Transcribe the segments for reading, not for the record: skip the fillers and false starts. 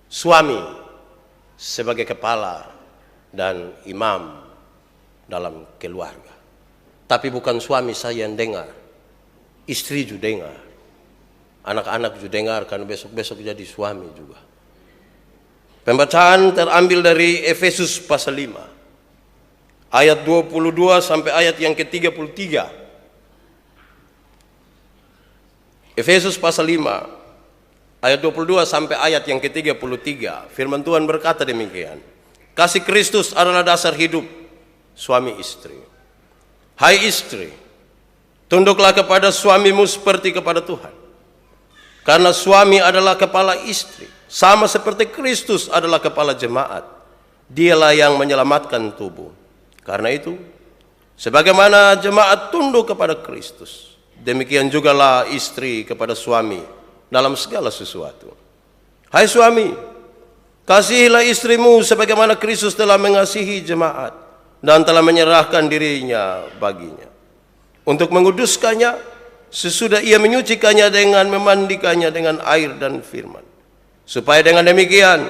Suami sebagai kepala dan imam dalam keluarga. Tapi bukan suami saya yang dengar, istri juga dengar, anak-anak juga dengar, karena besok-besok jadi suami juga. Pembacaan terambil dari Efesus pasal 5 ayat 22 sampai ayat yang ke-33. Efesus pasal 5 ayat 22 sampai ayat yang ke-33, firman Tuhan berkata demikian. Kasih Kristus adalah dasar hidup suami istri. Hai istri, tunduklah kepada suamimu seperti kepada Tuhan. Karena suami adalah kepala istri, sama seperti Kristus adalah kepala jemaat. Dialah yang menyelamatkan tubuh. Karena itu, sebagaimana jemaat tunduk kepada Kristus, demikian jugalah istri kepada suami dalam segala sesuatu. Hai suami, kasihilah istrimu sebagaimana Kristus telah mengasihi jemaat dan telah menyerahkan dirinya baginya, untuk menguduskannya sesudah ia menyucikannya dengan memandikannya dengan air dan firman, supaya dengan demikian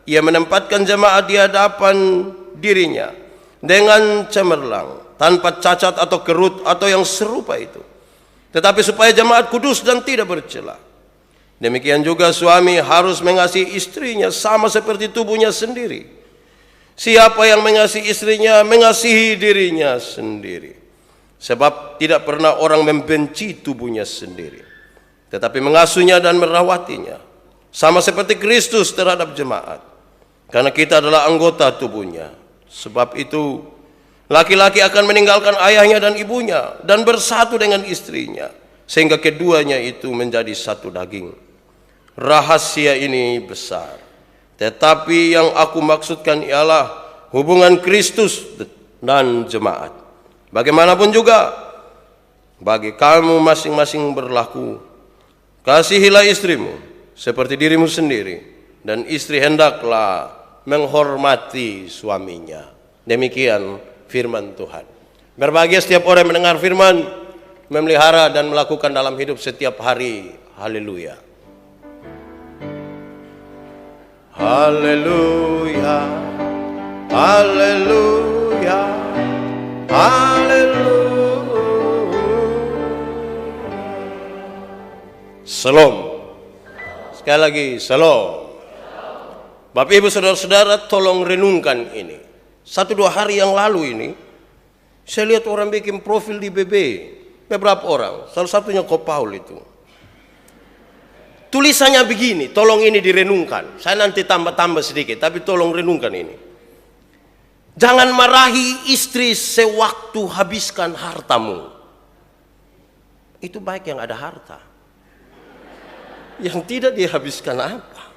ia menempatkan jemaat di hadapan dirinya dengan cemerlang, tanpa cacat atau kerut atau yang serupa itu, tetapi supaya jemaat kudus dan tidak bercela. Demikian juga suami harus mengasihi istrinya sama seperti tubuhnya sendiri. Siapa yang mengasihi istrinya, mengasihi dirinya sendiri. Sebab tidak pernah orang membenci tubuhnya sendiri, tetapi mengasuhnya dan merawatinya, sama seperti Kristus terhadap jemaat. Karena kita adalah anggota tubuhnya. Sebab itu, laki-laki akan meninggalkan ayahnya dan ibunya dan bersatu dengan istrinya, sehingga keduanya itu menjadi satu daging. Rahasia ini besar, tetapi yang aku maksudkan ialah hubungan Kristus dan jemaat. Bagaimanapun juga, bagi kamu masing-masing berlaku, kasihilah istrimu seperti dirimu sendiri, dan istri hendaklah menghormati suaminya. Demikian firman Tuhan. Berbahagia setiap orang yang mendengar firman, memelihara dan melakukan dalam hidup setiap hari. Haleluya. Haleluya, haleluya, haleluya. Shalom. Sekali lagi, shalom. Bapak Ibu saudara-saudara, tolong renungkan ini. 1-2 hari yang lalu ini, saya lihat orang bikin profil di BB. Beberapa orang, salah satunya Ko Paul itu. Tulisannya begini, tolong ini direnungkan. Saya nanti tambah-tambah sedikit, tapi tolong renungkan ini. Jangan marahi istri sewaktu habiskan hartamu. Itu baik yang ada harta. Yang tidak dihabiskan apa?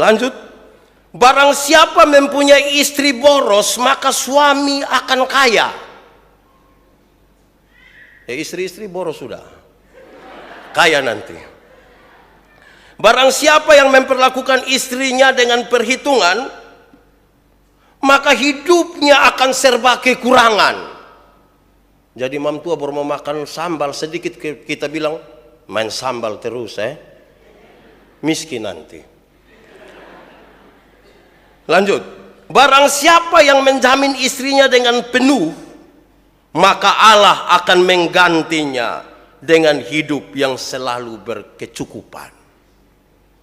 Lanjut. Barang siapa mempunyai istri boros, maka suami akan kaya. Istri-istri boros sudah. Kaya nanti. Barang siapa yang memperlakukan istrinya dengan perhitungan, maka hidupnya akan serba kekurangan. Jadi mam tua baru mau makan sambal sedikit, kita bilang main sambal terus, miskin nanti. Lanjut. Barang siapa yang menjamin istrinya dengan penuh, maka Allah akan menggantinya dengan hidup yang selalu berkecukupan.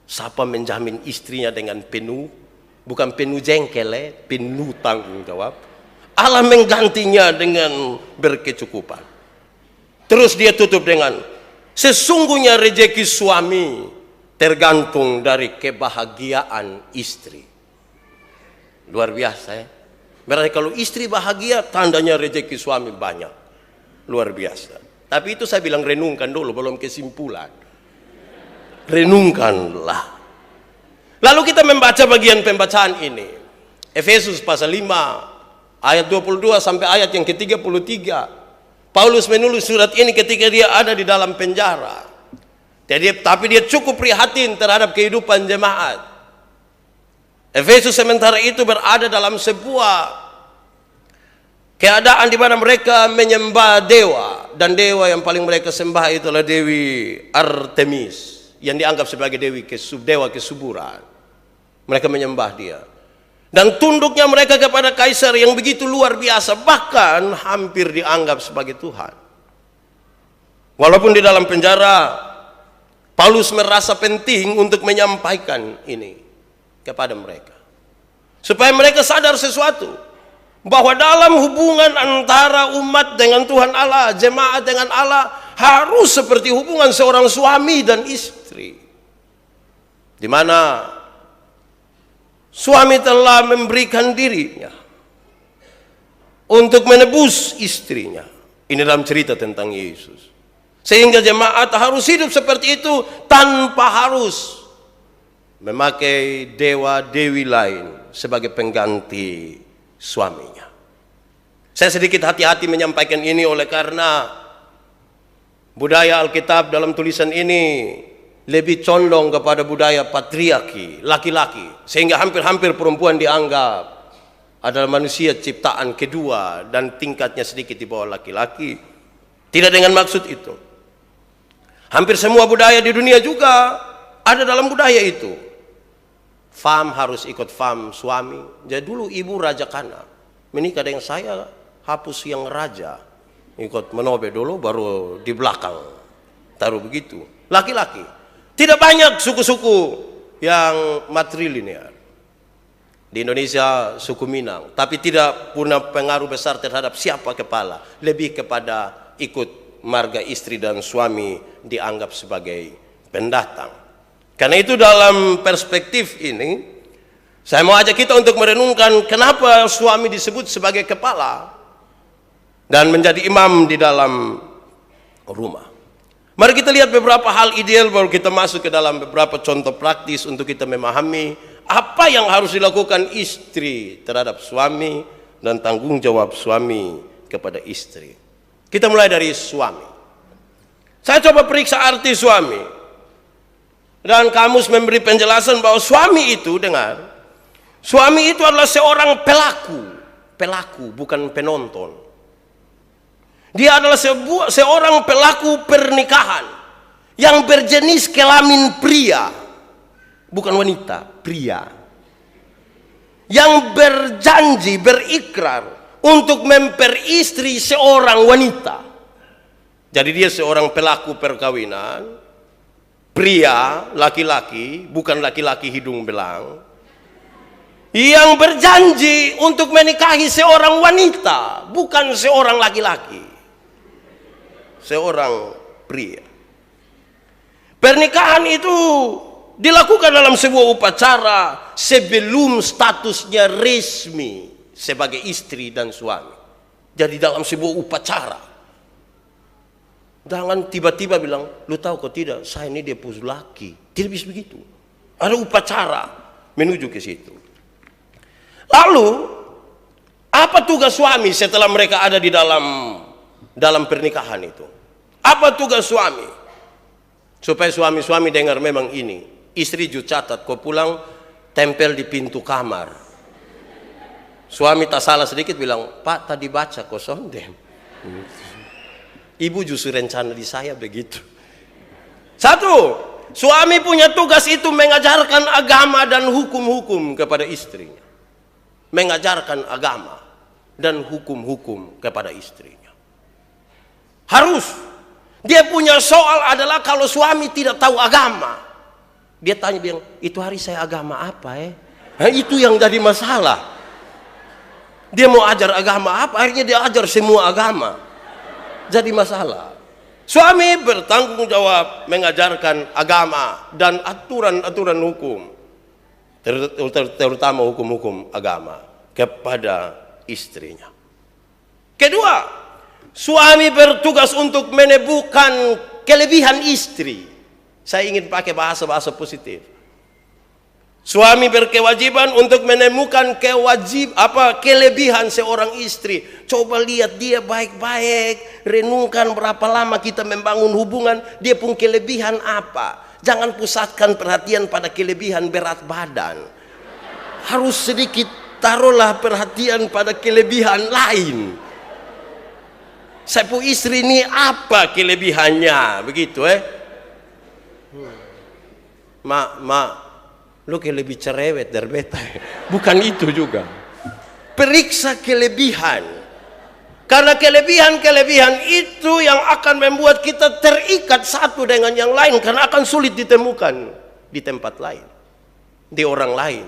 Siapa menjamin istrinya dengan penuh, bukan penuh jengkel, penuh tanggung jawab, Allah menggantinya dengan berkecukupan. Terus dia tutup dengan, sesungguhnya rezeki suami tergantung dari kebahagiaan istri. Luar biasa ya. Berarti kalau istri bahagia, tandanya rezeki suami banyak. Luar biasa. Tapi itu saya bilang renungkan dulu, belum kesimpulan. Renungkanlah. Lalu kita membaca bagian pembacaan ini. Efesus pasal 5 ayat 22 sampai ayat yang ke-33. Paulus menulis surat ini ketika dia ada di dalam penjara. Tapi dia cukup prihatin terhadap kehidupan jemaat. Efesus sementara itu berada dalam sebuah keadaan di mana mereka menyembah dewa, dan dewa yang paling mereka sembah itu adalah Dewi Artemis yang dianggap sebagai dewa kesuburan. Mereka menyembah dia. Dan tunduknya mereka kepada kaisar yang begitu luar biasa, bahkan hampir dianggap sebagai Tuhan. Walaupun di dalam penjara, Paulus merasa penting untuk menyampaikan ini kepada mereka, supaya mereka sadar sesuatu, bahwa dalam hubungan antara umat dengan Tuhan Allah, jemaat dengan Allah, harus seperti hubungan seorang suami dan istri, di mana suami telah memberikan dirinya untuk menebus istrinya. Ini dalam cerita tentang Yesus. Sehingga jemaat harus hidup seperti itu tanpa harus memakai dewa-dewi lain sebagai pengganti suaminya. Saya sedikit hati-hati menyampaikan ini oleh karena budaya Alkitab dalam tulisan ini lebih condong kepada budaya patriarki, laki-laki, sehingga hampir-hampir perempuan dianggap adalah manusia ciptaan kedua dan tingkatnya sedikit di bawah laki-laki. Tidak dengan maksud itu. Hampir semua budaya di dunia juga ada dalam budaya itu. Fam harus ikut fam suami. Jadi dulu ibu Raja Kana menikah dengan saya, hapus yang raja, ikut menobe dulu, baru di belakang taruh begitu. Laki-laki. Tidak banyak suku-suku yang matrilinear. Di Indonesia suku Minang, tapi tidak punya pengaruh besar terhadap siapa kepala. Lebih kepada ikut marga istri dan suami dianggap sebagai pendatang. Karena itu dalam perspektif ini, saya mau ajak kita untuk merenungkan kenapa suami disebut sebagai kepala dan menjadi imam di dalam rumah. Mari kita lihat beberapa hal ideal, baru kita masuk ke dalam beberapa contoh praktis untuk kita memahami apa yang harus dilakukan istri terhadap suami dan tanggung jawab suami kepada istri. Kita mulai dari suami. Saya coba periksa arti suami. Dan kamus memberi penjelasan bahwa suami itu, dengar, suami itu adalah seorang pelaku. Pelaku, bukan penonton. Dia adalah seorang pelaku pernikahan yang berjenis kelamin pria, bukan wanita, pria. Yang berjanji, berikrar untuk memperistri seorang wanita. Jadi dia seorang pelaku perkawinan, pria, laki-laki, bukan laki-laki hidung belang, yang berjanji untuk menikahi seorang wanita, bukan seorang laki-laki, seorang pria. Pernikahan itu dilakukan dalam sebuah upacara sebelum statusnya resmi sebagai istri dan suami. Jadi dalam sebuah upacara. Jangan tiba-tiba bilang, lu tahu kok tidak, saya ini dia pus laki. Tidak bisa begitu. Ada upacara menuju ke situ. Lalu, apa tugas suami setelah mereka ada di dalam pernikahan itu? Apa tugas suami? Supaya suami-suami dengar memang ini. Istri ju catat, kau pulang tempel di pintu kamar. Suami tak salah sedikit bilang, Pak tadi baca kok sonden. Ibu justru rencana di saya begitu. Satu, suami punya tugas itu mengajarkan agama dan hukum-hukum kepada istrinya. Mengajarkan agama dan hukum-hukum kepada istrinya. Harus. Dia punya soal adalah kalau suami tidak tahu agama. Dia tanya, bilang, itu hari saya agama apa itu yang jadi masalah. Dia mau ajar agama apa, akhirnya dia ajar semua agama. Jadi masalah. Suami bertanggung jawab mengajarkan agama dan aturan-aturan hukum, terutama hukum-hukum agama kepada istrinya. Kedua, suami bertugas untuk menemukan kelebihan istri. Saya ingin pakai bahasa-bahasa positif. Suami berkewajiban untuk menemukan kelebihan seorang istri. Coba lihat dia baik-baik, renungkan berapa lama kita membangun hubungan, dia pun kelebihan apa. Jangan pusatkan perhatian pada kelebihan berat badan. Harus sedikit taruhlah perhatian pada kelebihan lain. Saya pun istri ini apa kelebihannya, begitu lu kayak lebih cerewet dari beta. Bukan itu juga. Periksa kelebihan. Karena kelebihan-kelebihan itu yang akan membuat kita terikat satu dengan yang lain. Karena akan sulit ditemukan di tempat lain, di orang lain,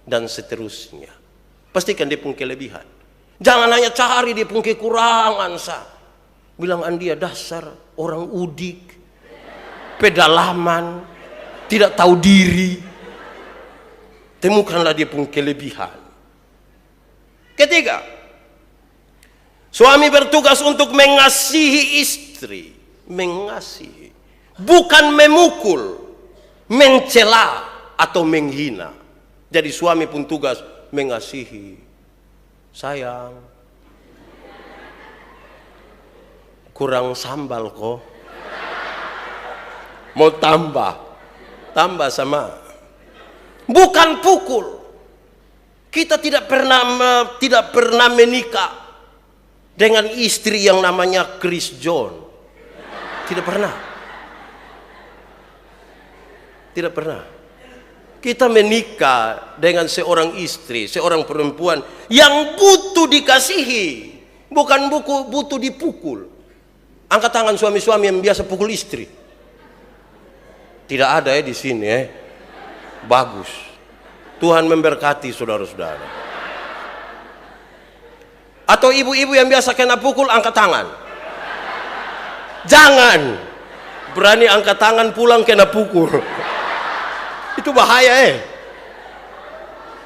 dan seterusnya. Pastikan dia punya kelebihan. Jangan hanya cari dia punya kekurangan. Bilang dia dasar orang udik, pedalaman, tidak tahu diri. Temukanlah dia punya kelebihan. Ketiga, suami bertugas untuk mengasihi istri. Mengasihi. Bukan memukul, mencela, atau menghina. Jadi suami pun tugas mengasihi. Sayang, kurang sambal kok. Mau tambah sama. Bukan pukul. Kita tidak pernah menikah dengan istri yang namanya Chris John. Tidak pernah. Tidak pernah. Kita menikah dengan seorang istri, seorang perempuan yang butuh dikasihi, bukan butuh dipukul. Angkat tangan suami-suami yang biasa pukul istri. Tidak ada di sini Bagus. Tuhan memberkati saudara-saudara. Atau ibu-ibu yang biasa kena pukul, angkat tangan. Jangan berani angkat tangan pulang kena pukul. Itu bahaya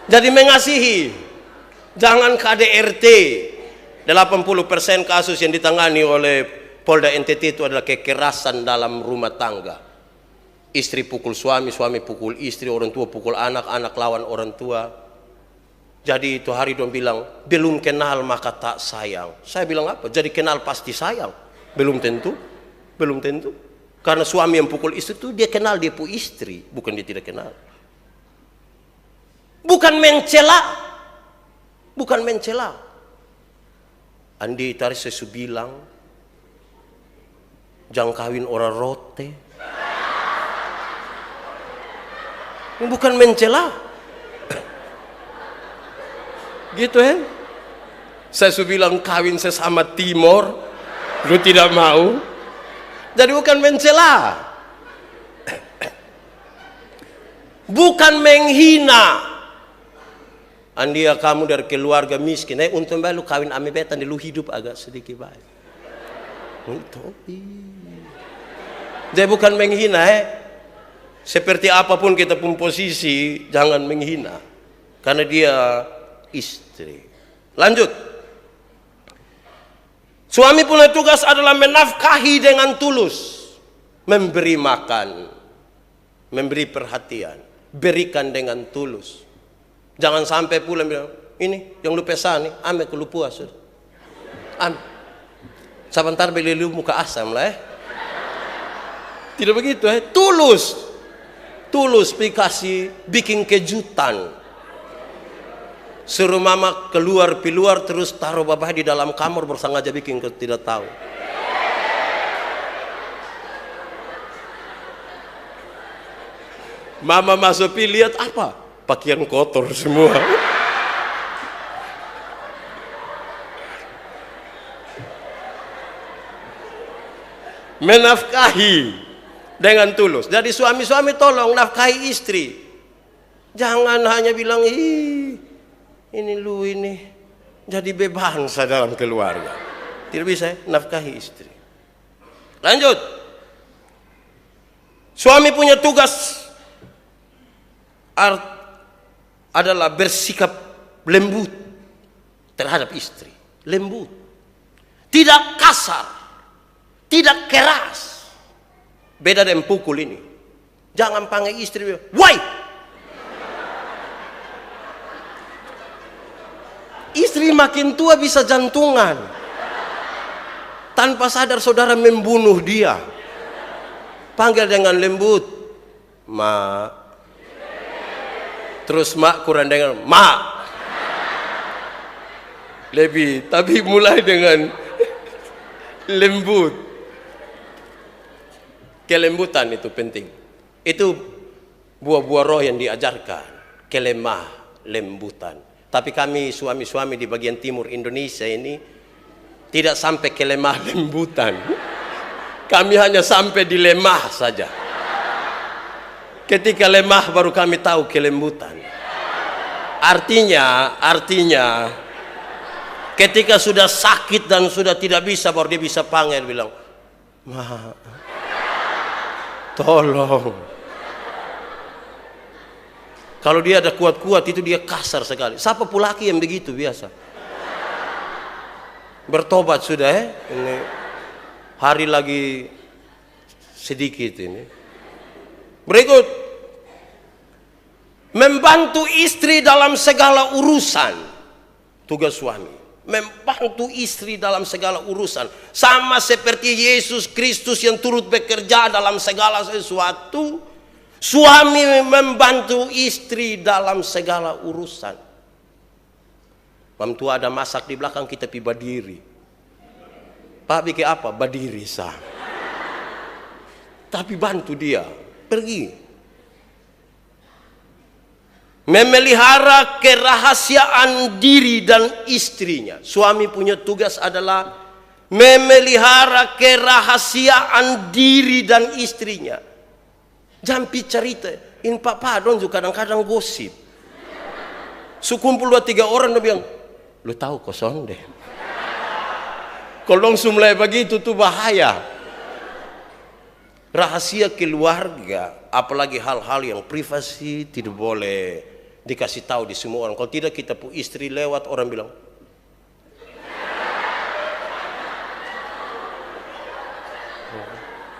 Jadi mengasihi. Jangan KDRT. 80% kasus yang ditangani oleh Polda NTT itu adalah kekerasan dalam rumah tangga. Istri pukul suami, suami pukul istri, orang tua pukul anak, anak lawan orang tua. Jadi itu hari dong bilang, belum kenal maka tak sayang. Saya bilang apa? Jadi kenal pasti sayang. Belum tentu. Belum tentu. Karena suami yang pukul istri itu dia kenal dia pun istri, bukan dia tidak kenal. Bukan mencela. Bukan mencela. Andi tadi saya bilang, jangan kawin orang rote. Ini bukan mencela. Gitu Saya bilang kawin sesama Timor, lu tidak mau. Jadi bukan mencela. Bukan menghina. Andia kamu dari keluarga miskin, untung lu kawin ame betan, lu hidup agak sedikit baik. Untuk. Jadi bukan menghina Seperti apapun kita pun posisi, jangan menghina. Karena dia istri. Lanjut. Suami punya tugas adalah menafkahi dengan tulus. Memberi makan. Memberi perhatian. Berikan dengan tulus. Jangan sampai pulang bilang, ini yang lu pesan nih, ame ke lu puas. Ame. Sebentar beli lu muka asam lah Tidak begitu tulus. Tulus dikasih bikin kejutan. Suruh mama keluar terus taruh babah di dalam kamar bersengaja bikin tidak tahu. Mama masuk lihat apa? Pakaian kotor semua. Menafkahi dengan tulus. Jadi suami-suami tolong nafkahi istri. Jangan hanya bilang, ini lu ini jadi bebangsa dalam keluarga. Tidak bisa nafkahi istri. Lanjut. Suami punya tugas adalah bersikap lembut terhadap istri. Lembut. Tidak kasar. Tidak keras. Beda dengan pukul ini. Jangan panggil istri, woi. istri makin tua bisa jantungan. Tanpa sadar saudara membunuh dia. Panggil dengan lembut, "Ma." Terus mak kurang dengar, "Ma." Lebih, tapi mulai dengan lembut. Kelembutan itu penting. Itu buah-buah roh yang diajarkan. Kelemah, lembutan. Tapi kami suami-suami di bagian timur Indonesia ini tidak sampai kelemah lembutan. Kami hanya sampai di lemah saja. Ketika lemah baru kami tahu kelembutan. Artinya ketika sudah sakit dan sudah tidak bisa, baru dia bisa panggil, bilang, "Ma, tolong." Kalau dia ada kuat-kuat itu dia kasar sekali. Siapa pun laki yang begitu biasa. Bertobat sudah ini hari lagi sedikit ini. Berikut, membantu istri dalam segala urusan. Tugas suami, membantu istri dalam segala urusan. Sama seperti Yesus Kristus yang turut bekerja dalam segala sesuatu. Suami membantu istri dalam segala urusan. Mam tua ada masak di belakang, kita pi berdiri. Pak bikin apa? Berdiri sah. Tapi bantu dia pergi. Memelihara kerahasiaan diri dan istrinya. Suami punya tugas adalah memelihara kerahasiaan diri dan istrinya. Jampi cerita, in papa dong juga kadang-kadang gosip. Sukumpul 2-3 orang dia bilang, "Lu tahu kosong deh." Kalau dong mulai begitu tuh bahaya. Rahasia keluarga, apalagi hal-hal yang privasi tidak boleh dikasih tahu di semua orang. Kalau tidak kita pun istri lewat orang bilang,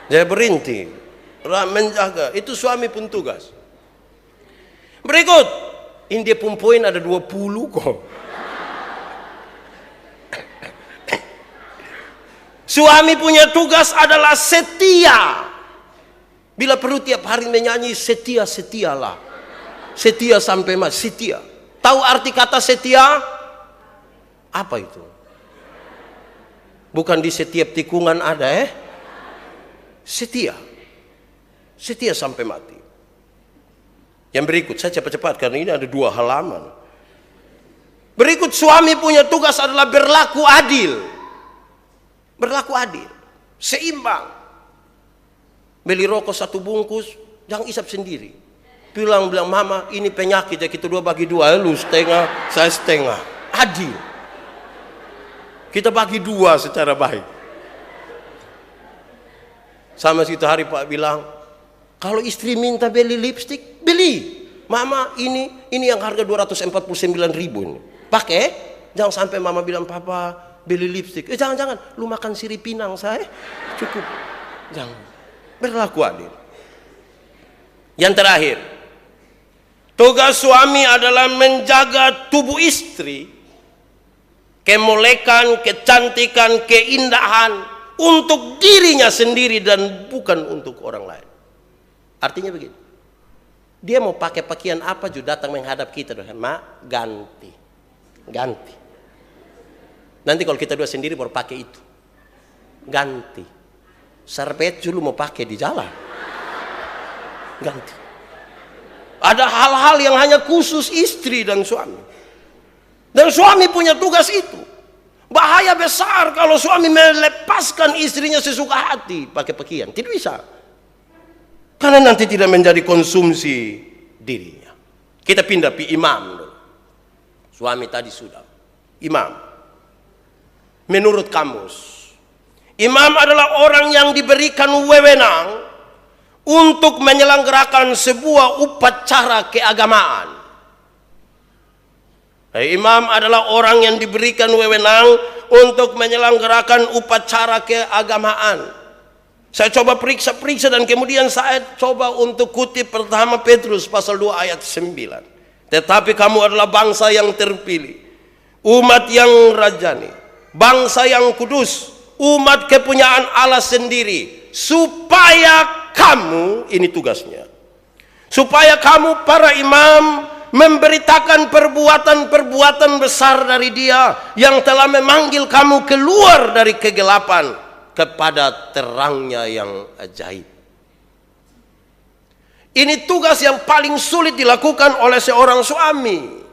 jadi berhenti. Menjaga, itu suami pun tugas. Berikut, ini dia pun poin ada 20 kok. Suami punya tugas adalah setia. Bila perlu tiap hari menyanyi setia-setialah. Setia sampai mati, setia. Tahu arti kata setia? Apa itu? Bukan di setiap tikungan ada setia. Setia sampai mati. Yang berikut, saya cepat-cepat karena ini ada 2 halaman. Berikut, suami punya tugas adalah berlaku adil. Berlaku adil, seimbang. Beli rokok 1 bungkus, jangan isap sendiri. Bilang, "Mama, ini penyakit ya, kita 2 bagi 2, lu setengah, saya setengah." Adil. Kita bagi 2 secara baik. Sama situ hari Pak bilang, kalau istri minta beli lipstik, beli. "Mama, ini yang harga 249.000 ini. Pakai, jangan sampai mama bilang, 'Papa, beli lipstik.' Jangan, lu makan sirip pinang saya. Cukup." Jangan. Berlaku adil. Yang terakhir, tugas suami adalah menjaga tubuh istri, kemolekan, kecantikan, keindahan untuk dirinya sendiri dan bukan untuk orang lain. Artinya begini, dia mau pakai pakaian apa juga datang menghadap kita, "Ma, ganti." Nanti kalau kita 2 sendiri baru pakai itu. Ganti. Sarpet dulu mau pakai di jalan. Ganti. Ada hal-hal yang hanya khusus istri dan suami. Dan suami punya tugas itu. Bahaya besar kalau suami melepaskan istrinya sesuka hati pakai pakaian. Tidak bisa. Karena nanti tidak menjadi konsumsi dirinya. Kita pindah pi imam dulu. Suami tadi sudah. Imam. Menurut kamus, imam adalah orang yang diberikan wewenang untuk menyelenggarakan sebuah upacara keagamaan. Imam adalah orang yang diberikan wewenang untuk menyelenggarakan upacara keagamaan. Saya coba periksa dan kemudian saya coba untuk kutip pertama Petrus pasal 2 ayat 9. Tetapi kamu adalah bangsa yang terpilih, umat yang rajani, bangsa yang kudus, umat kepunyaan Allah sendiri, supaya kamu, ini tugasnya, supaya kamu para imam memberitakan perbuatan-perbuatan besar dari Dia yang telah memanggil kamu keluar dari kegelapan kepada terangnya yang ajaib. Ini tugas yang paling sulit dilakukan oleh seorang suami,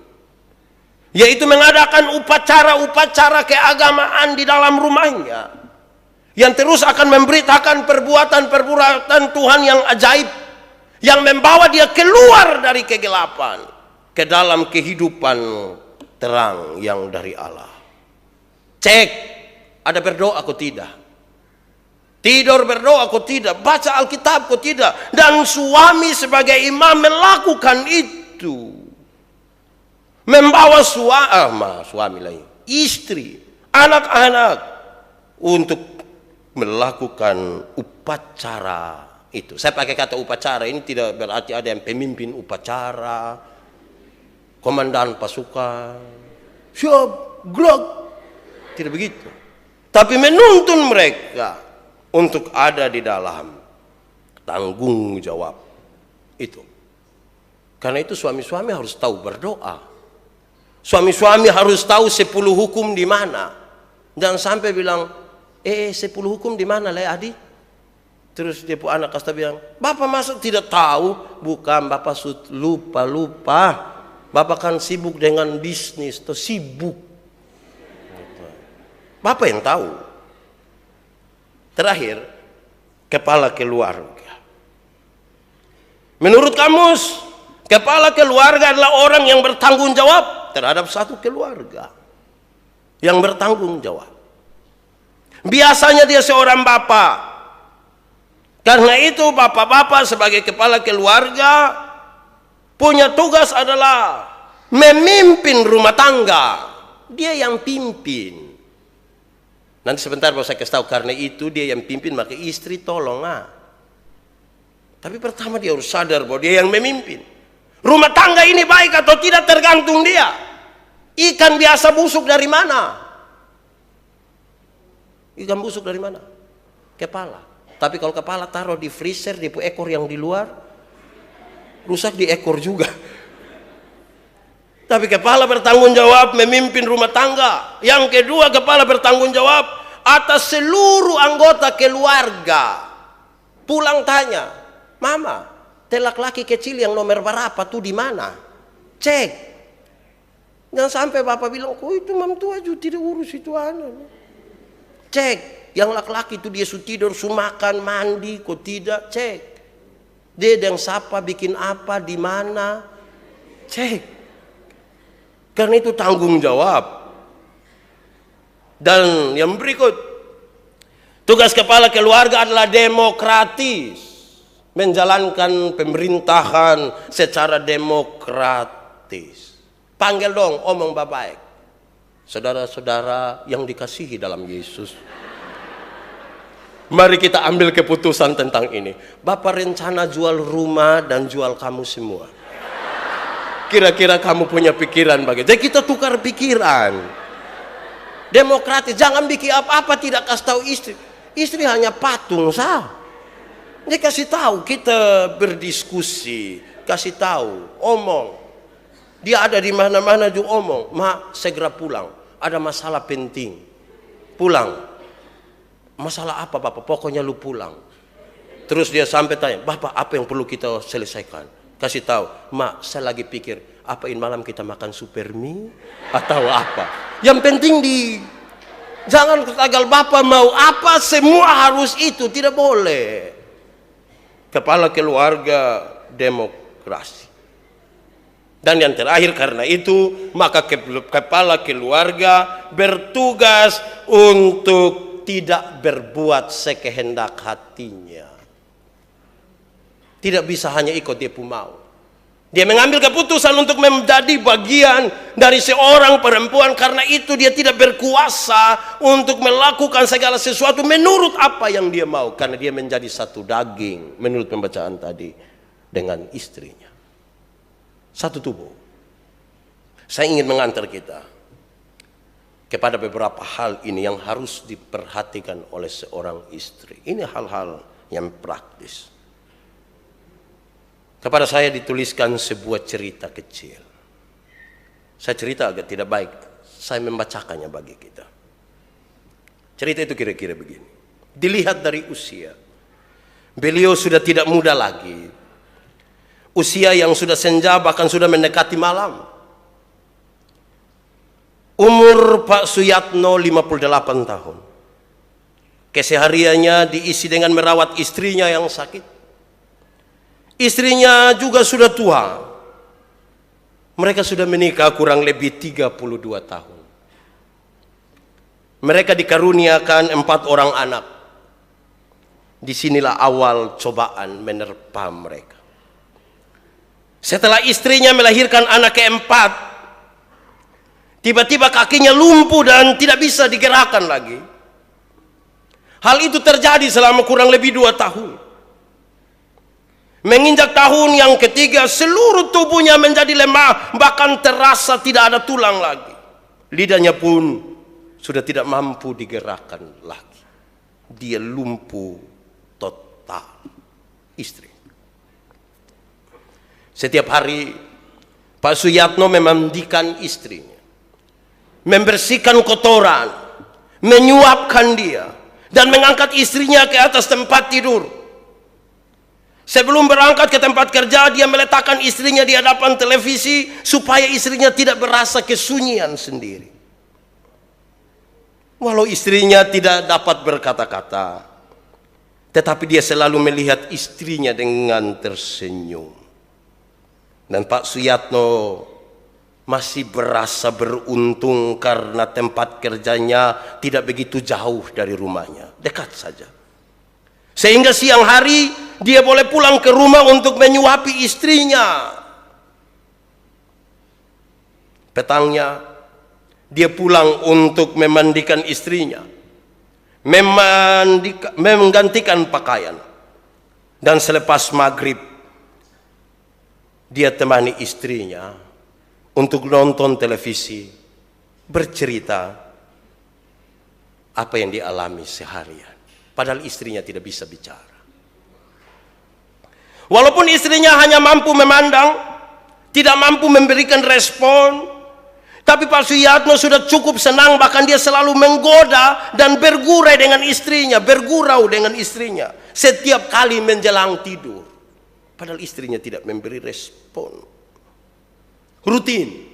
yaitu mengadakan upacara-upacara keagamaan di dalam rumahnya, yang terus akan memberitakan perbuatan-perbuatan Tuhan yang ajaib, yang membawa dia keluar dari kegelapan ke dalam kehidupan terang yang dari Allah. Cek, ada berdoa atau tidak? Tidur berdoa kok tidak, baca Alkitab kok tidak, dan suami sebagai imam melakukan itu, membawa suami lain, istri, anak-anak untuk melakukan upacara itu. Saya pakai kata upacara ini tidak berarti ada yang pemimpin upacara, komandan pasukan, siap, glok, tidak begitu. Tapi menuntun mereka untuk ada di dalam tanggung jawab itu. Karena itu suami-suami harus tahu berdoa. Suami-suami harus tahu 10 hukum di mana. Jangan sampai bilang, 10 hukum di mana lah Adi? Terus dia pun anak kasta bilang, Bapak masa tidak tahu? Bukan, Bapak lupa. Bapak kan sibuk dengan bisnis, atau sibuk. Bapak yang tahu. Terakhir, kepala keluarga. Menurut kamus, kepala keluarga adalah orang yang bertanggung jawab terhadap satu keluarga. Yang bertanggung jawab. Biasanya dia seorang bapak. Karena itu bapak-bapak sebagai kepala keluarga punya tugas adalah memimpin rumah tangga. Dia yang pimpin. Nanti sebentar baru saya kasih tahu, karena itu dia yang pimpin, maka istri tolong. Tapi pertama dia harus sadar bahwa dia yang memimpin. Rumah tangga ini baik atau tidak tergantung dia. Ikan biasa busuk dari mana? Ikan busuk dari mana? Kepala. Tapi kalau kepala taruh di freezer, di ekor yang di luar, rusak di ekor juga. Tapi kepala bertanggung jawab memimpin rumah tangga. Yang kedua, kepala bertanggung jawab atas seluruh anggota keluarga. Pulang tanya, Mama, laki kecil yang nomor berapa tuh di mana? Cek. Jangan sampai bapak bilang, oh itu mam tua juga tidak urus itu anak. Cek, yang laki-laki itu dia tidur, makan, mandi, kok tidak? Cek. Dia yang siapa, bikin apa, di mana? Cek. Karena itu tanggung jawab. Dan yang berikut, tugas kepala keluarga adalah demokratis, menjalankan pemerintahan secara demokratis. Panggil dong, omong baik. Saudara-saudara yang dikasihi dalam Yesus, mari kita ambil keputusan tentang ini. Bapak rencana jual rumah dan jual kamu semua. Kira-kira kamu punya pikiran bagaimana? Jadi kita tukar pikiran. Demokratis, jangan bikin apa-apa tidak kasih tahu istri. Istri hanya patung sah. Dia kasih tahu, kita berdiskusi, kasih tahu, omong. Dia ada di mana-mana juga omong. Mak, segera pulang. Ada masalah penting. Pulang. Masalah apa Bapak? Pokoknya lu pulang. Terus dia sampai tanya, Bapak apa yang perlu kita selesaikan? Kasih tahu, Mak, saya lagi pikir, apain malam kita makan super mie atau apa? Yang penting jangan ketagal Bapak mau apa, semua harus itu, tidak boleh. Kepala keluarga demokrasi. Dan yang terakhir, karena itu maka kepala keluarga bertugas untuk tidak berbuat sekehendak hatinya. Tidak bisa hanya ikut dia pun mau. Dia mengambil keputusan untuk menjadi bagian dari seorang perempuan. Karena itu dia tidak berkuasa untuk melakukan segala sesuatu menurut apa yang dia mau. Karena dia menjadi satu daging menurut pembacaan tadi dengan istrinya. Satu tubuh. Saya ingin mengantar kita kepada beberapa hal ini yang harus diperhatikan oleh seorang istri. Ini hal-hal yang praktis. Kepada saya dituliskan sebuah cerita kecil. Saya cerita agak tidak baik, saya membacakannya bagi kita. Cerita itu kira-kira begini. Dilihat dari usia, beliau sudah tidak muda lagi. Usia yang sudah senja, bahkan sudah mendekati malam. Umur Pak Suyatno 58 tahun. Kesehariannya diisi dengan merawat istrinya yang sakit. Istrinya juga sudah tua. Mereka sudah menikah kurang lebih 32 tahun. Mereka dikaruniakan 4 orang anak. Disinilah awal cobaan menerpa mereka. Setelah istrinya melahirkan anak keempat, tiba-tiba kakinya lumpuh dan tidak bisa digerakkan lagi. Hal itu terjadi selama kurang lebih 2 tahun. Menginjak tahun yang ketiga, seluruh tubuhnya menjadi lemah, bahkan terasa tidak ada tulang lagi. Lidahnya pun sudah tidak mampu digerakkan lagi. Dia lumpuh total. Istri. Setiap hari Pak Suyatno memandikan istrinya, membersihkan kotoran, menyuapkan dia, dan mengangkat istrinya ke atas tempat tidur. Sebelum berangkat ke tempat kerja, dia meletakkan istrinya di hadapan televisi supaya istrinya tidak berasa kesunyian sendiri. Walau istrinya tidak dapat berkata-kata, tetapi dia selalu melihat istrinya dengan tersenyum. Dan Pak Suyatno masih berasa beruntung karena tempat kerjanya tidak begitu jauh dari rumahnya, dekat saja. Sehingga siang hari dia boleh pulang ke rumah untuk menyuapi istrinya. Petangnya dia pulang untuk memandikan istrinya, menggantikan pakaian. Dan selepas maghrib dia temani istrinya untuk nonton televisi, bercerita apa yang dialami seharian. Padahal istrinya tidak bisa bicara. Walaupun istrinya hanya mampu memandang, tidak mampu memberikan respon, tapi Pak Suyatno sudah cukup senang, bahkan dia selalu menggoda dan bergurau dengan istrinya setiap kali menjelang tidur. Padahal istrinya tidak memberi respon. Rutin.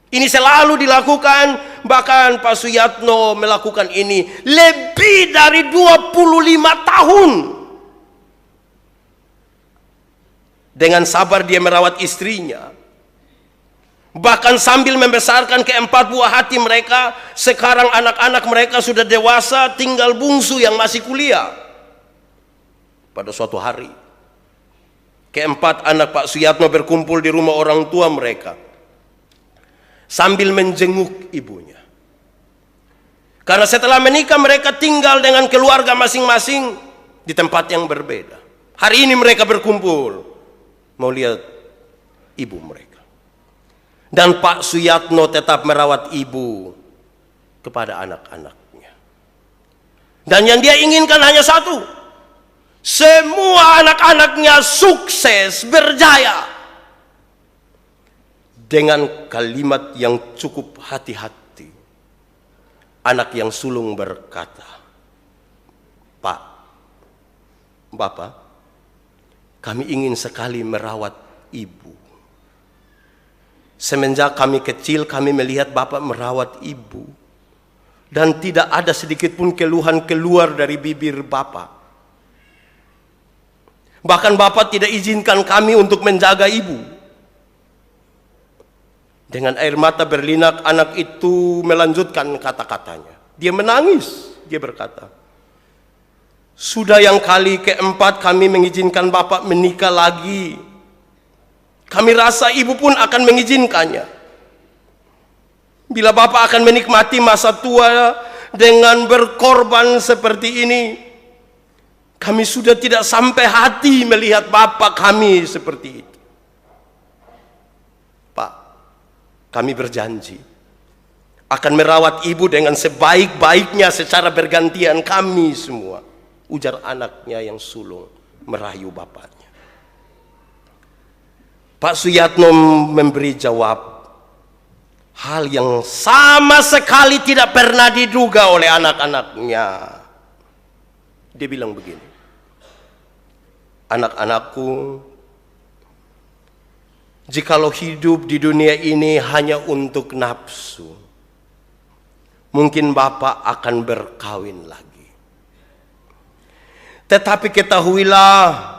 Ini selalu dilakukan, bahkan Pak Suyatno melakukan ini lebih dari 25 tahun. Dengan sabar dia merawat istrinya. Bahkan sambil membesarkan keempat buah hati mereka, sekarang anak-anak mereka sudah dewasa, tinggal bungsu yang masih kuliah. Pada suatu hari, keempat anak Pak Suyatno berkumpul di rumah orang tua mereka, sambil menjenguk ibunya. Karena setelah menikah mereka tinggal dengan keluarga masing-masing di tempat yang berbeda. Hari ini mereka berkumpul mau lihat ibu mereka. Dan Pak Suyatno tetap merawat ibu kepada anak-anaknya. Dan yang dia inginkan hanya satu. Semua anak-anaknya sukses, berjaya. Dengan kalimat yang cukup hati-hati, anak yang sulung berkata, "Pak, Bapak, kami ingin sekali merawat ibu. Semenjak kami kecil kami melihat Bapak merawat ibu, dan tidak ada sedikit pun keluhan keluar dari bibir Bapak. Bahkan Bapak tidak izinkan kami untuk menjaga ibu." Dengan air mata berlinang anak itu melanjutkan kata-katanya. Dia menangis, dia berkata, "Sudah yang kali keempat kami mengizinkan Bapak menikah lagi. Kami rasa ibu pun akan mengizinkannya. Bila Bapak akan menikmati masa tua dengan berkorban seperti ini, kami sudah tidak sampai hati melihat Bapak kami seperti itu. Pak, kami berjanji akan merawat ibu dengan sebaik-baiknya secara bergantian kami semua. Ujar anaknya yang sulung merayu bapaknya. Pak Suyatno memberi jawab hal yang sama sekali tidak pernah diduga oleh anak-anaknya. Dia bilang begini, anak-anakku, jikalau hidup di dunia ini hanya untuk nafsu, mungkin Bapak akan berkawin lagi. Tetapi ketahuilah,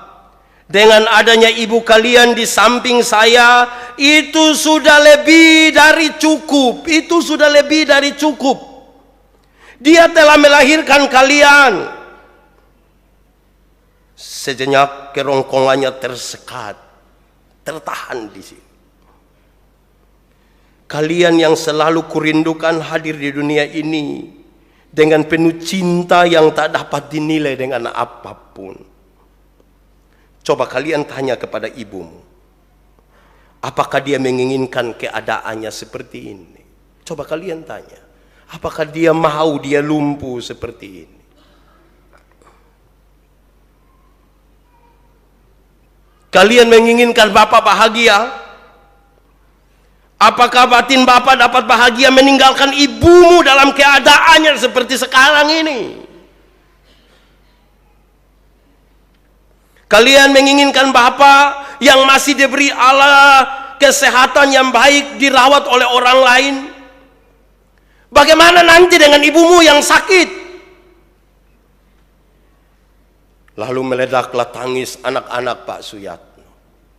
dengan adanya ibu kalian di samping saya, itu sudah lebih dari cukup. Itu sudah lebih dari cukup. Dia telah melahirkan kalian. Sejenak kerongkongannya tersekat, tertahan di sini. Kalian yang selalu kurindukan hadir di dunia ini dengan penuh cinta yang tak dapat dinilai dengan apapun. Coba kalian tanya kepada ibumu, apakah dia menginginkan keadaannya seperti ini? Coba kalian tanya, apakah dia mau dia lumpuh seperti ini? Kalian menginginkan Bapak bahagia? Apakah batin Bapak dapat bahagia meninggalkan ibumu dalam keadaannya seperti sekarang ini? Kalian menginginkan Bapak yang masih diberi Allah kesehatan yang baik dirawat oleh orang lain? Bagaimana nanti dengan ibumu yang sakit? Lalu meledaklah tangis anak-anak Pak Suyatno.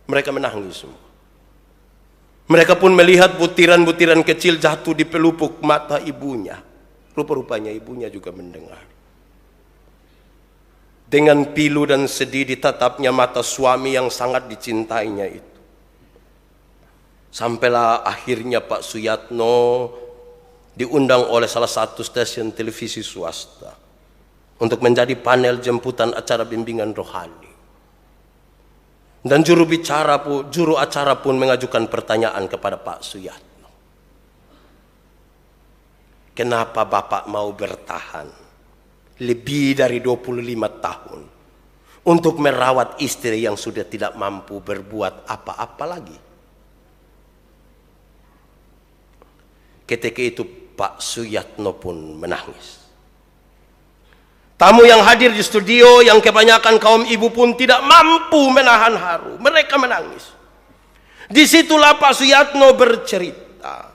Mereka menangis semua. Mereka pun melihat butiran-butiran kecil jatuh di pelupuk mata ibunya. Rupa-rupanya ibunya juga mendengar. Dengan pilu dan sedih ditatapnya mata suami yang sangat dicintainya itu. Sampailah akhirnya Pak Suyatno diundang oleh salah satu stasiun televisi swasta untuk menjadi panel jemputan acara bimbingan rohani. Dan juru acara pun mengajukan pertanyaan kepada Pak Suyatno. Kenapa Bapak mau bertahan lebih dari 25 tahun untuk merawat istri yang sudah tidak mampu berbuat apa-apa lagi? Ketika itu Pak Suyatno pun menangis. Tamu yang hadir di studio yang kebanyakan kaum ibu pun tidak mampu menahan haru. Mereka menangis. Disitulah Pak Suyatno bercerita.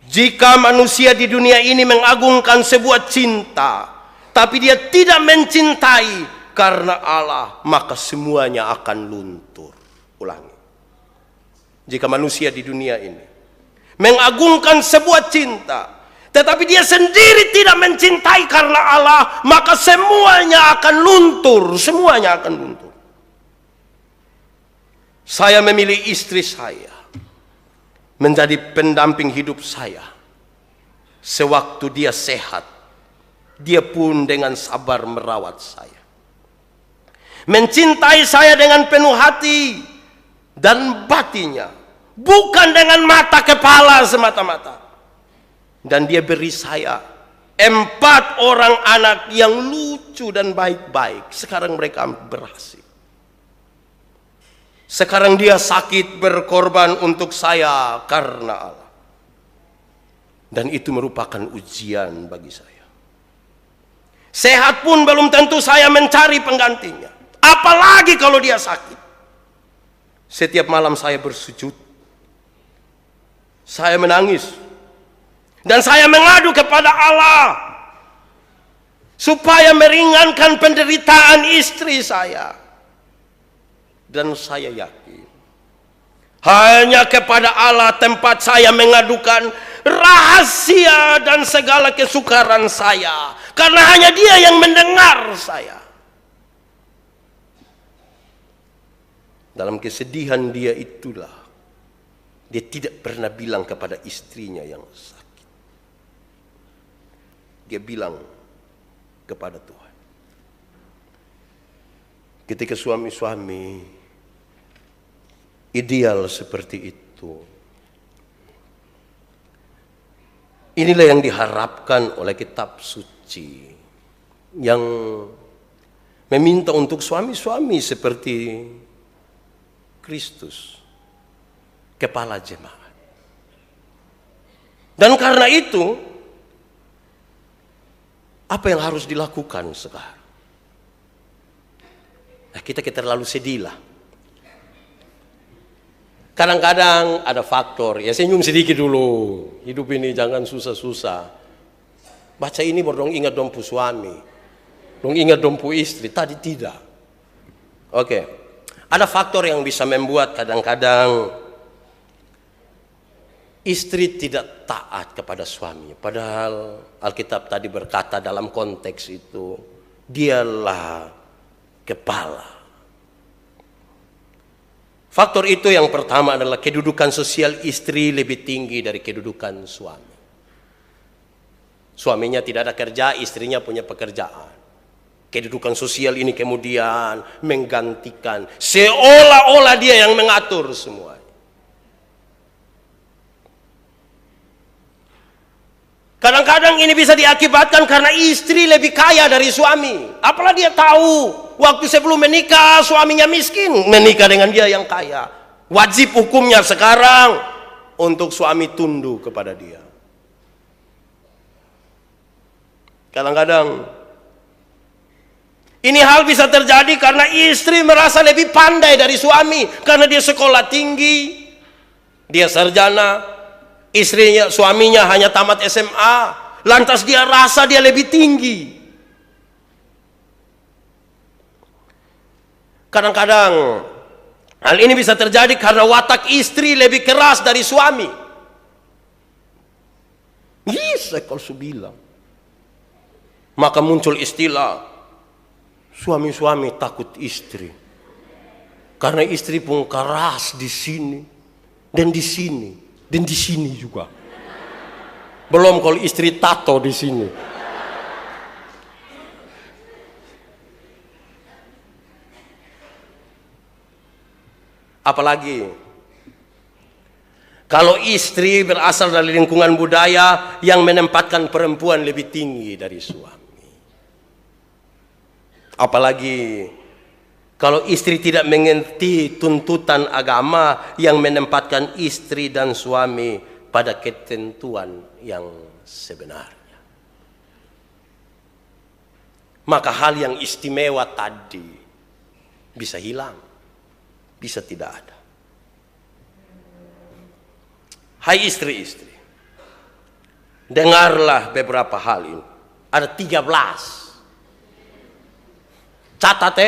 Jika manusia di dunia ini mengagungkan sebuah cinta, tapi dia tidak mencintai karena Allah, maka semuanya akan luntur. Ulangi. Jika manusia di dunia ini mengagungkan sebuah cinta, tetapi dia sendiri tidak mencintai karena Allah, maka semuanya akan luntur. Semuanya akan luntur. Saya memilih istri saya menjadi pendamping hidup saya. Sewaktu dia sehat, dia pun dengan sabar merawat saya. Mencintai saya dengan penuh hati dan batinnya, bukan dengan mata kepala semata-mata. Dan dia beri saya 4 orang anak yang lucu dan baik-baik. Sekarang mereka berhasil. Sekarang dia sakit berkorban untuk saya karena Allah. Dan itu merupakan ujian bagi saya. Sehat pun belum tentu saya mencari penggantinya. Apalagi kalau dia sakit. Setiap malam saya bersujud. Saya menangis. Dan saya mengadu kepada Allah. Supaya meringankan penderitaan istri saya. Dan saya yakin hanya kepada Allah tempat saya mengadukan rahasia dan segala kesukaran saya, karena hanya Dia yang mendengar saya. Dalam kesedihan dia itulah dia tidak pernah bilang kepada istrinya yang sakit. Dia bilang kepada Tuhan. Ketika suami-suami ideal seperti itu, Inilah yang diharapkan oleh kitab suci, yang meminta untuk suami-suami seperti Kristus, kepala jemaat. Dan karena itu, apa yang harus dilakukan sekarang? Kita terlalu sedih lah. Kadang-kadang ada faktor, ya senyum sedikit dulu. Hidup ini jangan susah-susah. Baca ini baru dong ingat dompu suami. Dong ingat dompu istri, tadi tidak. Oke. Ada faktor yang bisa membuat kadang-kadang istri tidak taat kepada suami. Padahal Alkitab tadi berkata dalam konteks itu, dialah kepala. Faktor itu yang pertama adalah kedudukan sosial istri lebih tinggi dari kedudukan suami. Suaminya tidak ada kerja, istrinya punya pekerjaan. Kedudukan sosial ini kemudian menggantikan, seolah-olah dia yang mengatur semua. Kadang-kadang ini bisa diakibatkan karena istri lebih kaya dari suami. Apalah dia tahu, waktu sebelum menikah suaminya miskin, menikah dengan dia yang kaya. Wajib hukumnya sekarang untuk suami tunduk kepada dia. Kadang-kadang ini hal bisa terjadi karena istri merasa lebih pandai dari suami, karena dia sekolah tinggi, dia sarjana. Suaminya hanya tamat SMA, lantas dia rasa dia lebih tinggi. Kadang-kadang hal ini bisa terjadi karena watak istri lebih keras dari suami. Saya kalau bilang. Maka muncul istilah, suami-suami takut istri. Karena istri pun keras di sini, dan di sini. Dan di sini juga. Belum kalau istri tato di sini. Apalagi kalau istri berasal dari lingkungan budaya yang menempatkan perempuan lebih tinggi dari suami. Apalagi kalau istri tidak mengerti tuntutan agama yang menempatkan istri dan suami pada ketentuan yang sebenarnya. Maka hal yang istimewa tadi bisa hilang, bisa tidak ada. Hai istri-istri, dengarlah beberapa hal ini. Ada 13. Catat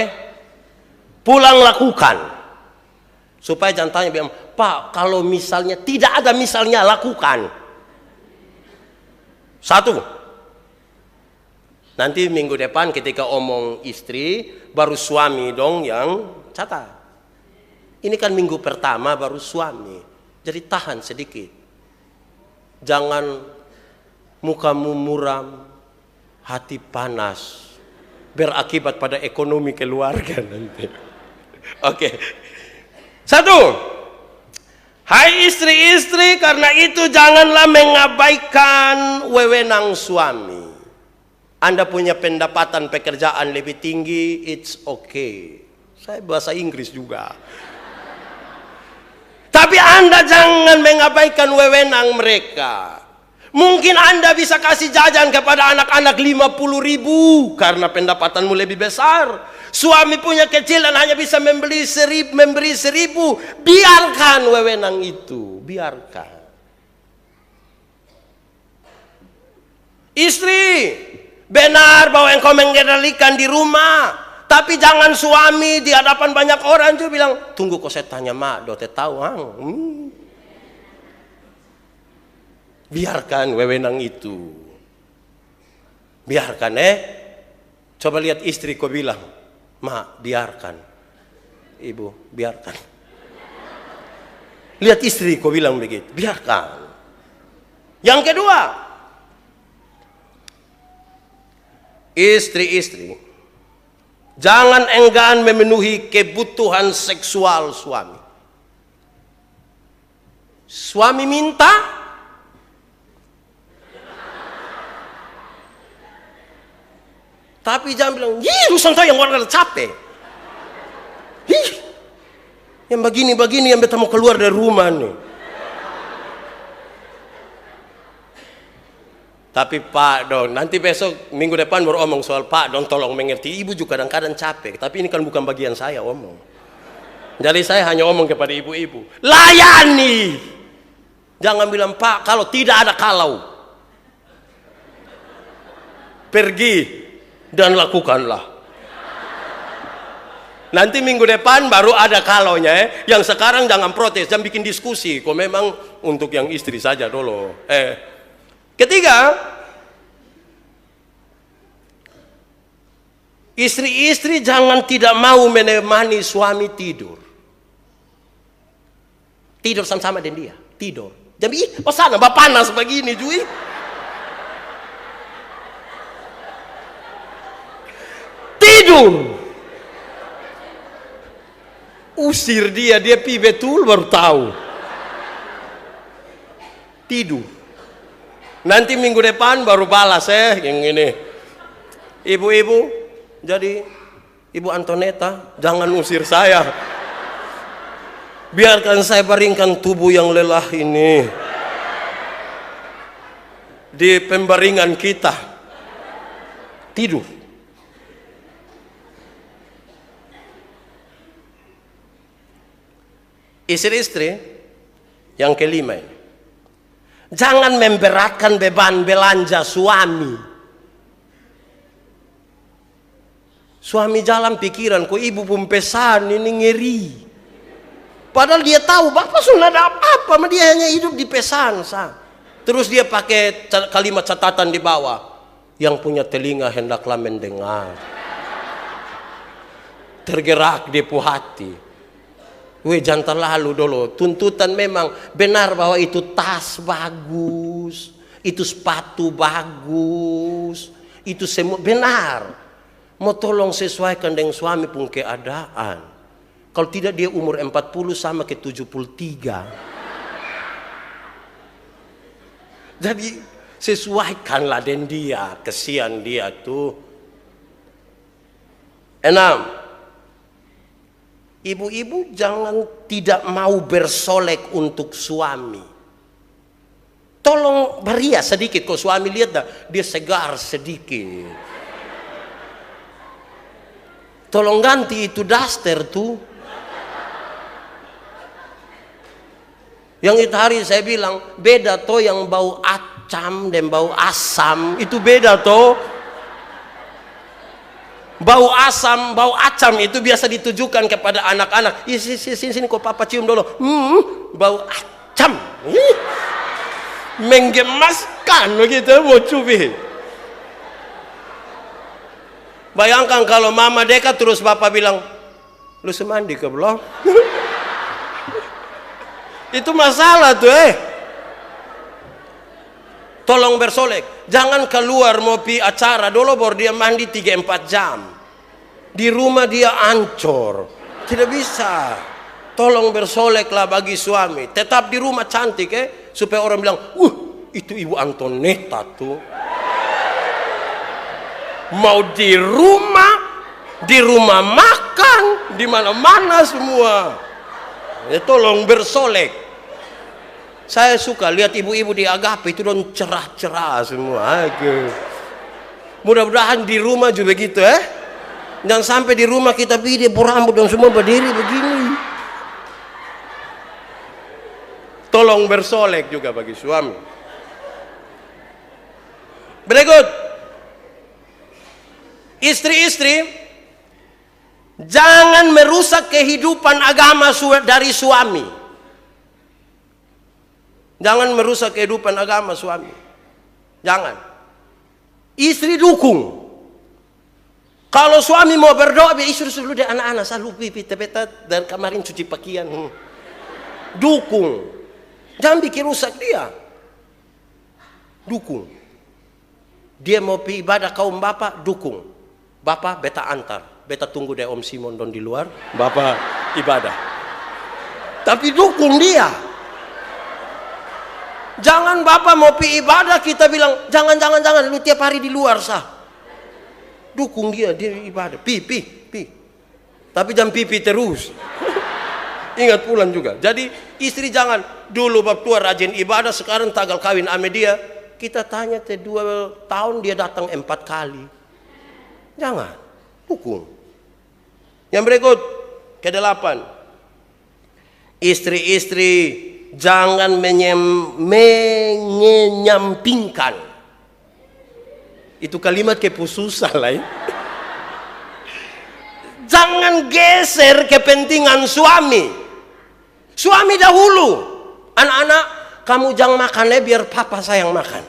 pulang lakukan. Supaya jangan tanya bilang, Pak, kalau misalnya tidak ada misalnya, lakukan. 1. Nanti minggu depan ketika omong istri, baru suami dong yang catat. Ini kan minggu pertama baru suami. Jadi tahan sedikit. Jangan mukamu muram, hati panas, berakibat pada ekonomi keluarga nanti. Oke. 1. Hai istri-istri, karena itu janganlah mengabaikan wewenang suami. Anda punya pendapatan pekerjaan lebih tinggi, it's okay. Saya bahasa Inggris juga. Tapi Anda jangan mengabaikan wewenang mereka. Mungkin Anda bisa kasih jajan kepada anak-anak 50.000 karena pendapatanmu lebih besar. Suami punya kecil dan hanya bisa memberi 1.000. Biarkan wewenang itu, biarkan. Istri, benar bahwa engkau mengendalikan di rumah, tapi jangan suami di hadapan banyak orang juga bilang, tunggu kok saya tanya mak, dote tahu Biarkan wewenang itu. Biarkan Coba lihat istri kau bilang, mak biarkan. Ibu biarkan. Lihat istri kau bilang begitu, biarkan. Yang kedua, istri-istri, jangan enggan memenuhi kebutuhan seksual suami. Suami minta, Tapi jangan bilang, lu santai yang orang capek. Yang begini-begini yang beta mau keluar dari rumah nih. Tapi Pak Don, nanti besok minggu depan baru omong soal Pak Don tolong mengerti. Ibu juga kadang-kadang capek. Tapi ini kan bukan bagian saya omong. Jadi saya hanya omong kepada ibu-ibu. Layani. Jangan bilang Pak kalau tidak ada kalau. Pergi dan lakukanlah. Nanti minggu depan baru ada kalaunya. Yang sekarang jangan protes, jangan bikin diskusi. Kok memang untuk yang istri saja dulu. Ketiga, istri-istri jangan tidak mau menemani suami tidur. Tidur sama-sama dengan dia, tidur. Jadi, sana panas begini, Jui. Tidur. Usir dia pi betul baru tahu. Tidur. Nanti minggu depan baru balas yang ini. Ibu-ibu, jadi Ibu Antoneta jangan usir saya. Biarkan saya baringkan tubuh yang lelah ini di pembaringan kita. Tidur. Istri-istri yang kelima ini. Jangan memberatkan beban belanja suami. Suami jalan pikiran, kok ibu pun pesan ini ngeri. Padahal dia tahu bapak sudah ada apa-apa, dia hanya hidup di pesan. Terus dia pakai kalimat catatan di bawah. Yang punya telinga hendaklah mendengar. Tergerak di hati. Jangan terlalu dulu. Tuntutan memang benar bahwa itu tas bagus, itu sepatu bagus, itu semua benar. Mau tolong sesuaikan dengan suami pun keadaan. Kalau tidak dia umur 40 sama ke 73. Jadi sesuaikanlah dengan dia, kesian dia tuh. 6. Ibu-ibu jangan tidak mau bersolek untuk suami. Tolong berias sedikit. Kalau suami lihat dah, dia segar sedikit. Tolong ganti itu daster tuh. Yang itu hari saya bilang, beda toh yang bau acam dan bau asam. Itu beda toh. Bau asam, bau acam itu biasa ditujukan kepada anak-anak. Sini kok papa cium dulu. Bau acam. Menggemaskan begitu, mau cubi. Bayangkan kalau mama dekat terus bapak bilang, lu semandi ke belum? Itu masalah tuh Tolong bersolek. Jangan keluar mau pi acara dulu baru dia mandi 3-4 jam. Di rumah dia ancur. Tidak bisa. Tolong bersoleklah bagi suami. Tetap di rumah cantik supaya orang bilang, itu Ibu Antoneta tuh. Mau di rumah makan, di mana-mana semua. Tolong bersolek. Saya suka lihat ibu-ibu di Agape itu don cerah-cerah semua. Mudah-mudahan di rumah juga begitu Jangan sampai di rumah kita pilih rambut dan semua berdiri begini. Tolong bersolek juga bagi suami. Berikut. Istri-istri jangan merusak kehidupan agama dari suami. Jangan merusak kehidupan agama suami. Jangan. Istri dukung. Kalau suami mau berdoa, istri dulu deh anak-anak selalu pipit-pita dan kemarin cuci pakaian. Dukung. Jangan bikin rusak dia. Dukung. Dia mau pergi ibadah kaum bapak, dukung. Bapak beta antar. Beta tunggu deh Om Simon don di luar. Bapak ibadah. Tapi dukung dia. Jangan bapak mau pergi ibadah kita bilang jangan lu tiap hari di luar sah. dukung dia ibadah. Pi. Tapi jangan pipi terus. Ingat pulang juga. Jadi istri jangan dulu bab tua rajin ibadah, sekarang tagal kawin ame dia. Kita tanya 2 tahun dia datang 4 kali. Jangan. Dukung. Yang berikut ke-8. Istri-istri jangan menyampingkan. Itu kalimat kepususan lah ya. Jangan geser kepentingan suami. Suami dahulu. Anak-anak, kamu jangan makan biar papa sayang makan.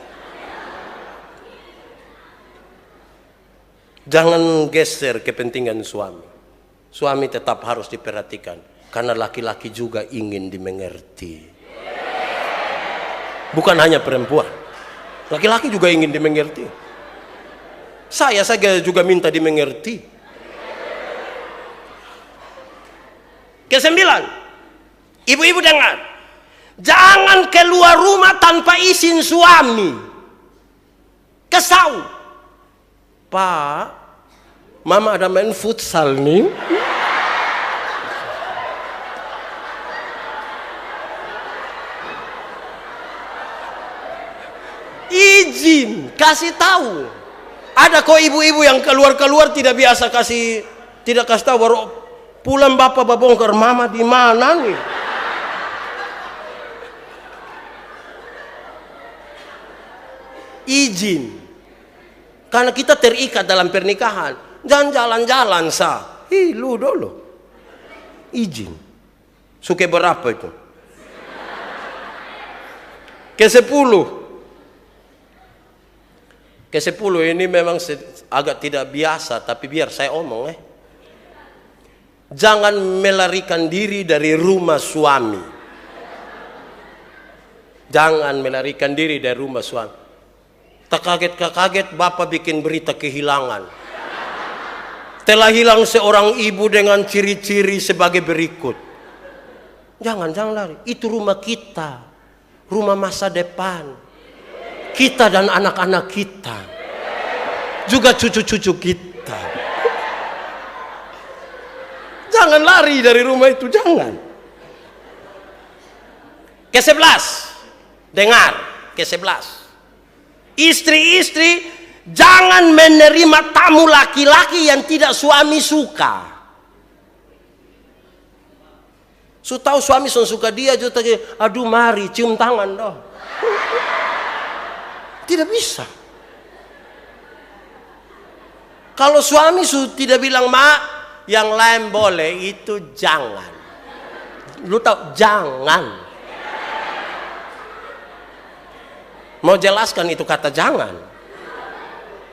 Jangan geser kepentingan suami. Suami tetap harus diperhatikan. Karena laki-laki juga ingin dimengerti. Bukan hanya perempuan. Laki-laki juga ingin dimengerti. Saya juga minta dimengerti. Ke-9. Ibu-ibu dengar. Jangan keluar rumah tanpa izin suami. Kesau. Pak, mama ada main futsal nih. Izin, kasih tahu. Ada kok ibu-ibu yang keluar-keluar tidak kasih tahu baru pulang bapak babongkar mama di mana nih. Izin. Karena kita terikat dalam pernikahan. Jangan jalan-jalan lu dulu. Izin. Suke berapa itu? Ke-10. Ke-10 ini memang agak tidak biasa, tapi biar saya omong Jangan melarikan diri dari rumah suami. Jangan melarikan diri dari rumah suami. Tak kaget bapak bikin berita kehilangan. Telah hilang seorang ibu dengan ciri-ciri sebagai berikut. Jangan lari. Itu rumah kita. Rumah masa depan. Kita dan anak-anak kita. Juga cucu-cucu kita. Jangan lari dari rumah itu, jangan. Ke-11. Dengar, ke-11. Istri-istri jangan menerima tamu laki-laki yang tidak suami suka. Tahu suami suka dia, aduh mari cium tangan doh. Tidak bisa. Kalau suami tidak bilang yang lain boleh, itu jangan. Lu tahu jangan. Mau jelaskan itu kata jangan.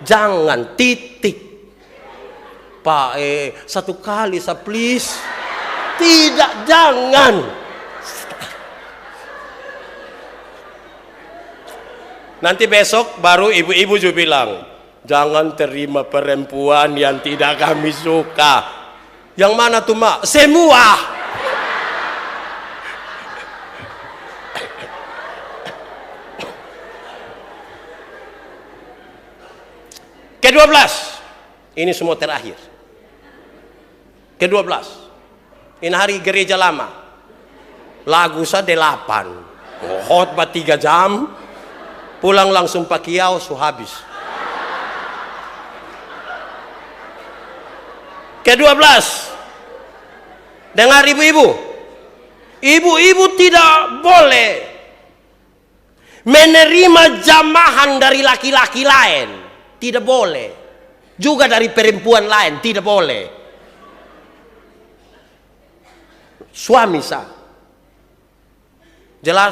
Jangan, titik. Pak, satu kali please. Tidak, jangan. Nanti besok baru ibu-ibu juga bilang, jangan terima perempuan yang tidak kami suka. Yang mana tuh mak? Semua. Ke-12. Ini semua terakhir. Ke-12. Ini hari gereja lama. Lagu saya 8. Khotbah 3 jam. Pulang langsung pakiau habis. Ke-12. Dengar ibu-ibu. Ibu-ibu tidak boleh menerima jamahan dari laki-laki lain. Tidak boleh. Juga dari perempuan lain tidak boleh. Suami sah. Jelas?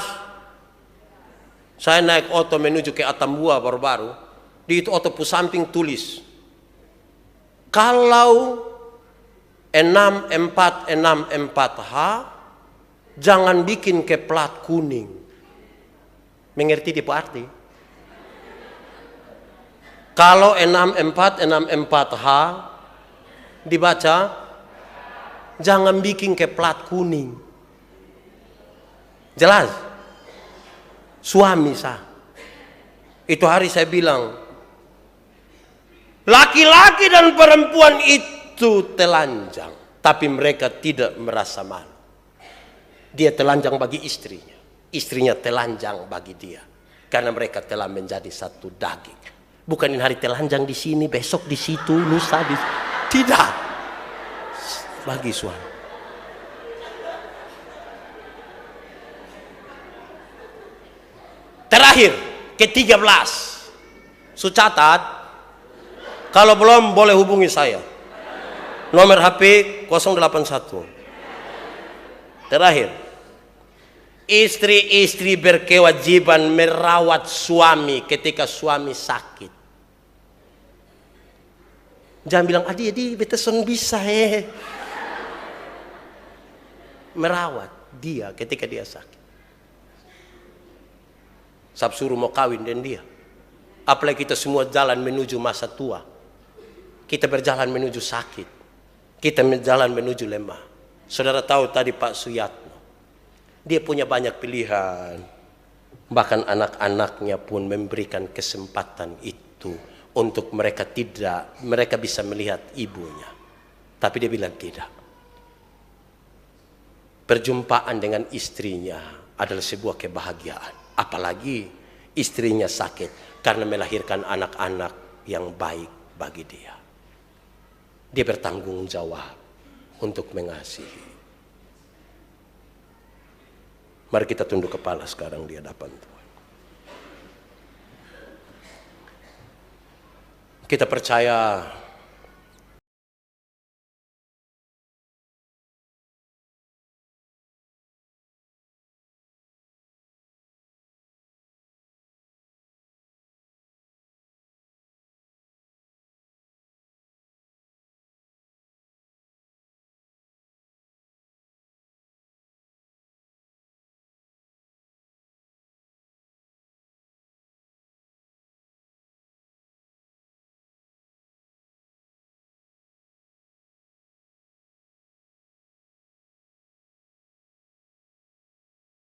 Saya naik oto menuju ke Atambua baru-baru. Di itu oto samping tulis. Kalau 6464H jangan bikin ke plat kuning. Mengerti di arti? Kalau 6464H dibaca, jangan bikin ke plat kuning. Jelas? Suami sah. Itu hari saya bilang, Laki-laki dan perempuan itu telanjang, tapi mereka tidak merasa malu. Dia telanjang bagi istrinya, istrinya telanjang bagi dia, karena mereka telah menjadi satu daging. Bukan hari telanjang di sini, besok di situ, lusa di tidak. Bagi suami. Terakhir, ke-13. Catat. Kalau belum boleh hubungi saya. Nomor HP 081. Terakhir. Istri-istri berkewajiban merawat suami ketika suami sakit. Jangan bilang, adi beteson bisa merawat dia ketika dia sakit. Sab suruh mau kawin dengan dia. Apalagi kita semua jalan menuju masa tua. Kita berjalan menuju sakit. Kita berjalan menuju lemah. Saudara tahu tadi Pak Suyatno. Dia punya banyak pilihan. Bahkan anak-anaknya pun memberikan kesempatan itu. Untuk mereka bisa melihat ibunya. Tapi dia bilang tidak. Perjumpaan dengan istrinya adalah sebuah kebahagiaan. Apalagi istrinya sakit. Karena melahirkan anak-anak yang baik bagi dia. Dia bertanggung jawab untuk mengasihi. Mari kita tunduk kepala sekarang di hadapan Tuhan. Kita percaya